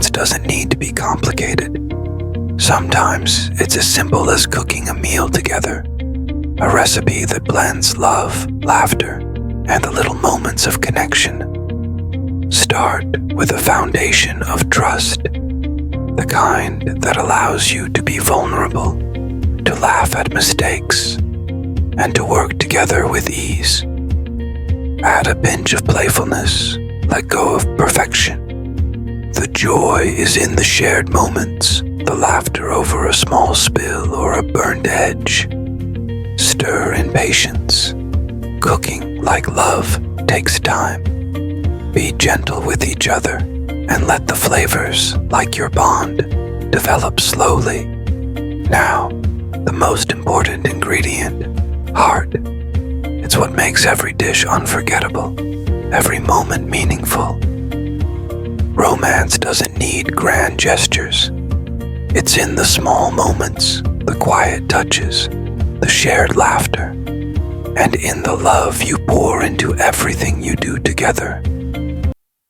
Romance doesn't need to be complicated. Sometimes it's as simple as cooking a meal together, a recipe that blends love, laughter, and the little moments of connection. Start with a foundation of trust, the kind that allows you to be vulnerable, to laugh at mistakes, and to work together with ease. Add a pinch of playfulness, let go of perfection. The joy is in the shared moments, the laughter over a small spill or a burnt edge. Stir in patience. Cooking, like love, takes time. Be gentle with each other and let the flavors, like your bond, develop slowly. Now, the most important ingredient, heart. It's what makes every dish unforgettable, every moment meaningful. Romance doesn't need grand gestures. It's in the small moments, the quiet touches, the shared laughter, and in the love you pour into everything you do together.